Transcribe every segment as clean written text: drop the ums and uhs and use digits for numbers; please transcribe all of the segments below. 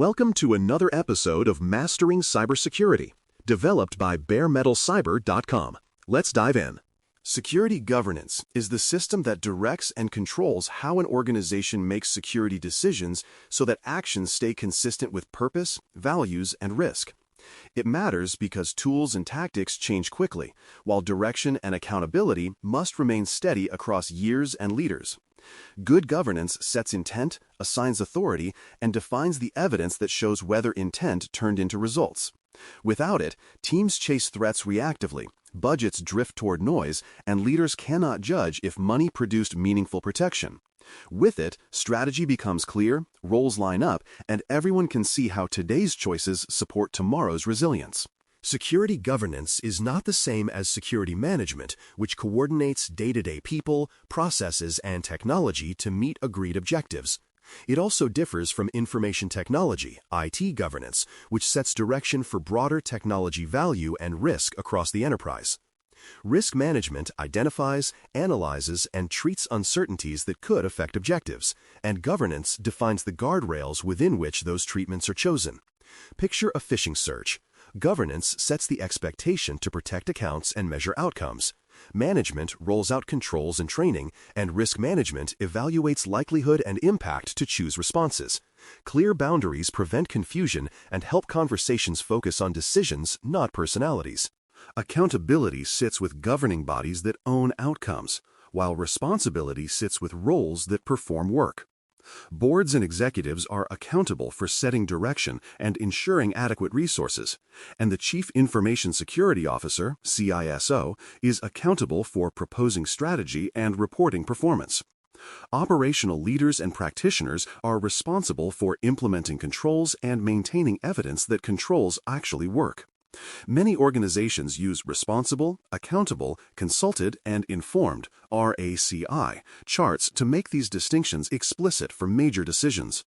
Welcome to another episode of Mastering Cybersecurity, developed by baremetalcyber.com. Let's dive in. Security governance is the system that directs and controls how an organization makes security decisions so that actions stay consistent with purpose, values, and risk. It matters because tools and tactics change quickly, while direction and accountability must remain steady across years and leaders. Good governance sets intent, assigns authority, and defines the evidence that shows whether intent turned into results. Without it, teams chase threats reactively, budgets drift toward noise, and leaders cannot judge if money produced meaningful protection. With it, strategy becomes clear, roles line up, and everyone can see how today's choices support tomorrow's resilience. Security governance is not the same as security management, which coordinates day-to-day people, processes, and technology to meet agreed objectives. It also differs from information technology, IT governance, which sets direction for broader technology value and risk across the enterprise. Risk management identifies, analyzes, and treats uncertainties that could affect objectives, and governance defines the guardrails within which those treatments are chosen. Picture a phishing search. Governance sets the expectation to protect accounts and measure outcomes. Management rolls out controls and training, and risk management evaluates likelihood and impact to choose responses. Clear boundaries prevent confusion and help conversations focus on decisions, not personalities. Accountability sits with governing bodies that own outcomes, while responsibility sits with roles that perform work. Boards and executives are accountable for setting direction and ensuring adequate resources, and the Chief Information Security Officer, CISO, is accountable for proposing strategy and reporting performance. Operational leaders and practitioners are responsible for implementing controls and maintaining evidence that controls actually work. Many organizations use responsible, accountable, consulted, and informed (RACI) charts to make these distinctions explicit for major decisions.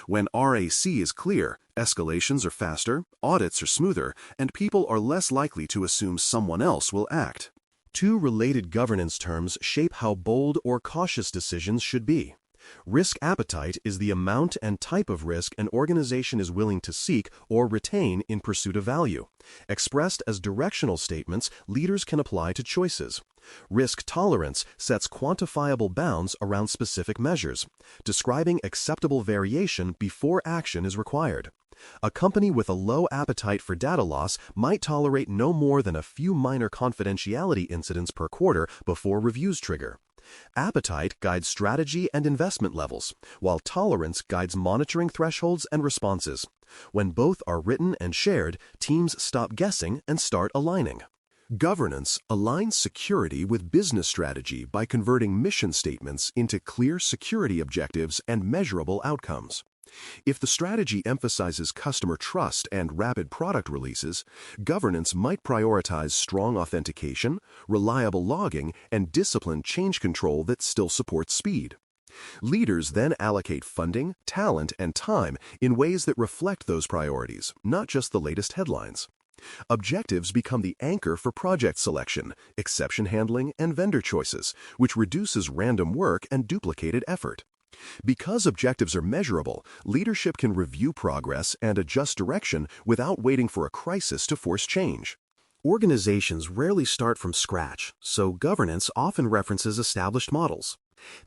When RAC is clear, escalations are faster, audits are smoother, and people are less likely to assume someone else will act. Two related governance terms shape how bold or cautious decisions should be. Risk appetite is the amount and type of risk an organization is willing to seek or retain in pursuit of value. Expressed as directional statements, leaders can apply to choices. Risk tolerance sets quantifiable bounds around specific measures, describing acceptable variation before action is required. A company with a low appetite for data loss might tolerate no more than a few minor confidentiality incidents per quarter before reviews trigger. Appetite guides strategy and investment levels, while tolerance guides monitoring thresholds and responses. When both are written and shared, teams stop guessing and start aligning. Governance aligns security with business strategy by converting mission statements into clear security objectives and measurable outcomes. If the strategy emphasizes customer trust and rapid product releases, governance might prioritize strong authentication, reliable logging, and disciplined change control that still supports speed. Leaders then allocate funding, talent, and time in ways that reflect those priorities, not just the latest headlines. Objectives become the anchor for project selection, exception handling, and vendor choices, which reduces random work and duplicated effort. Because objectives are measurable, leadership can review progress and adjust direction without waiting for a crisis to force change. Organizations rarely start from scratch, so governance often references established models.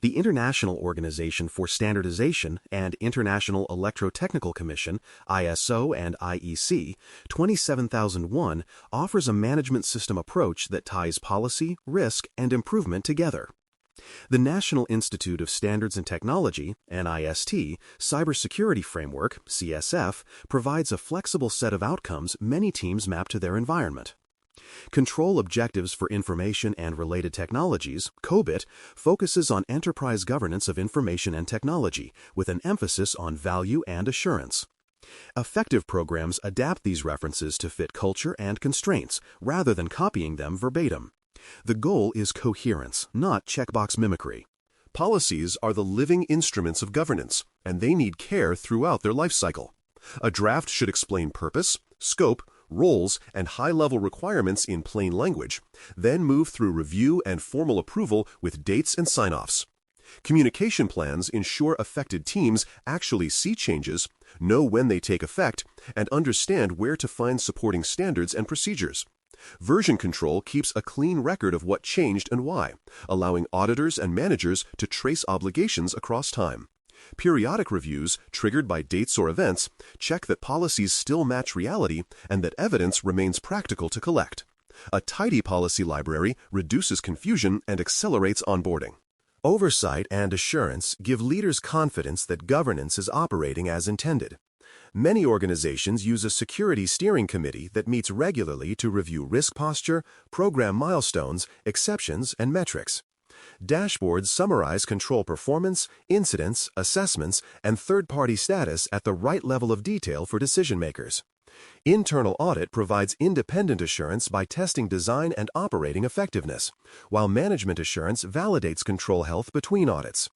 The International Organization for Standardization and International Electrotechnical Commission, ISO and IEC, 27001 offers a management system approach that ties policy, risk, and improvement together. The National Institute of Standards and Technology, NIST, Cybersecurity Framework, CSF, provides a flexible set of outcomes many teams map to their environment. Control Objectives for Information and Related Technologies, COBIT, focuses on enterprise governance of information and technology, with an emphasis on value and assurance. Effective programs adapt these references to fit culture and constraints, rather than copying them verbatim. The goal is coherence, not checkbox mimicry. Policies are the living instruments of governance, and they need care throughout their life cycle. A draft should explain purpose, scope, roles, and high-level requirements in plain language, then move through review and formal approval with dates and sign-offs. Communication plans ensure affected teams actually see changes, know when they take effect, and understand where to find supporting standards and procedures. Version control keeps a clean record of what changed and why, allowing auditors and managers to trace obligations across time. Periodic reviews, triggered by dates or events, check that policies still match reality and that evidence remains practical to collect. A tidy policy library reduces confusion and accelerates onboarding. Oversight and assurance give leaders confidence that governance is operating as intended. Many organizations use a security steering committee that meets regularly to review risk posture, program milestones, exceptions, and metrics. Dashboards summarize control performance, incidents, assessments, and third-party status at the right level of detail for decision-makers. Internal audit provides independent assurance by testing design and operating effectiveness, while management assurance validates control health between audits.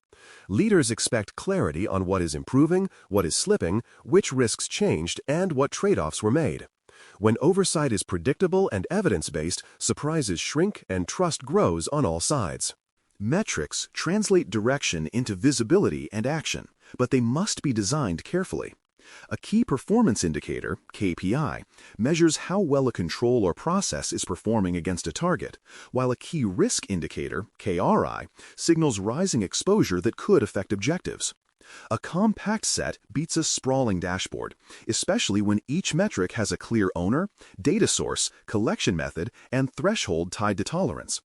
Leaders expect clarity on what is improving, what is slipping, which risks changed, and what trade-offs were made. When oversight is predictable and evidence-based, surprises shrink and trust grows on all sides. Metrics translate direction into visibility and action, but they must be designed carefully. A key performance indicator, KPI, measures how well a control or process is performing against a target, while a key risk indicator, KRI, signals rising exposure that could affect objectives. A compact set beats a sprawling dashboard, especially when each metric has a clear owner, data source, collection method, and threshold tied to tolerance.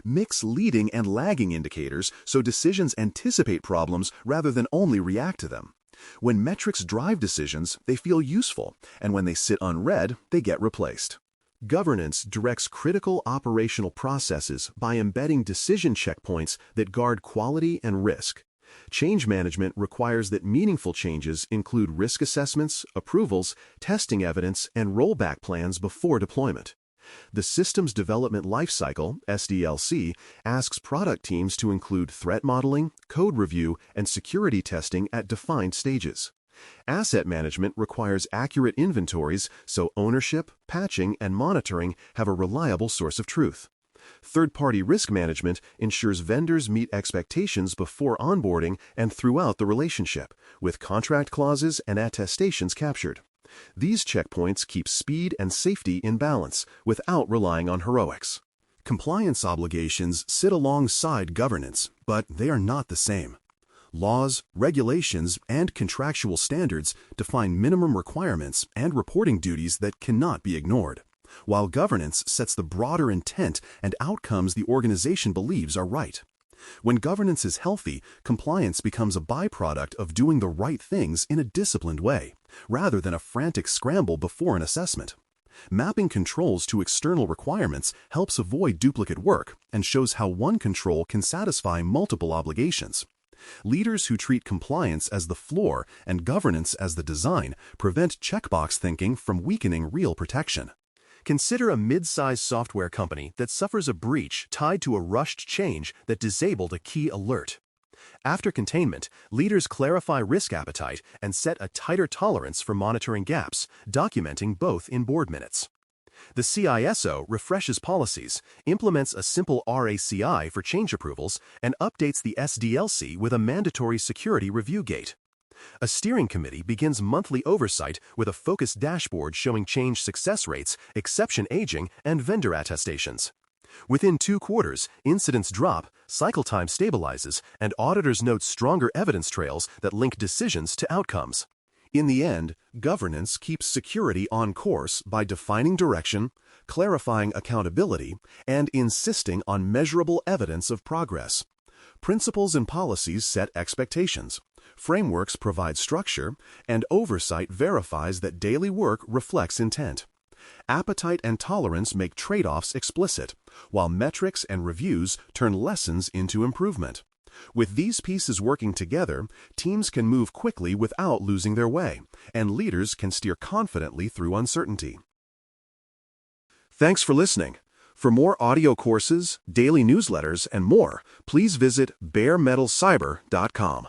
Mix leading and lagging indicators so decisions anticipate problems rather than only react to them. When metrics drive decisions, they feel useful, and when they sit unread, they get replaced. Governance directs critical operational processes by embedding decision checkpoints that guard quality and risk. Change management requires that meaningful changes include risk assessments, approvals, testing evidence, and rollback plans before deployment. The Systems Development Lifecycle, SDLC, asks product teams to include threat modeling, code review, and security testing at defined stages. Asset management requires accurate inventories so ownership, patching, and monitoring have a reliable source of truth. Third-party risk management ensures vendors meet expectations before onboarding and throughout the relationship, with contract clauses and attestations captured. These checkpoints keep speed and safety in balance without relying on heroics. Compliance obligations sit alongside governance, but they are not the same. Laws, regulations, and contractual standards define minimum requirements and reporting duties that cannot be ignored, while governance sets the broader intent and outcomes the organization believes are right. When governance is healthy, compliance becomes a byproduct of doing the right things in a disciplined way, rather than a frantic scramble before an assessment. Mapping controls to external requirements helps avoid duplicate work and shows how one control can satisfy multiple obligations. Leaders who treat compliance as the floor and governance as the design prevent checkbox thinking from weakening real protection. Consider a mid-sized software company that suffers a breach tied to a rushed change that disabled a key alert. After containment, leaders clarify risk appetite and set a tighter tolerance for monitoring gaps, documenting both in board minutes. The CISO refreshes policies, implements a simple RACI for change approvals, and updates the SDLC with a mandatory security review gate. A steering committee begins monthly oversight with a focused dashboard showing change success rates, exception aging, and vendor attestations. Within 2 quarters, incidents drop, cycle time stabilizes, and auditors note stronger evidence trails that link decisions to outcomes. In the end, governance keeps security on course by defining direction, clarifying accountability, and insisting on measurable evidence of progress. Principles and policies set expectations. Frameworks provide structure, and oversight verifies that daily work reflects intent. Appetite and tolerance make trade-offs explicit, while metrics and reviews turn lessons into improvement. With these pieces working together, teams can move quickly without losing their way, and leaders can steer confidently through uncertainty. Thanks for listening. For more audio courses, daily newsletters, and more, please visit baremetalcyber.com.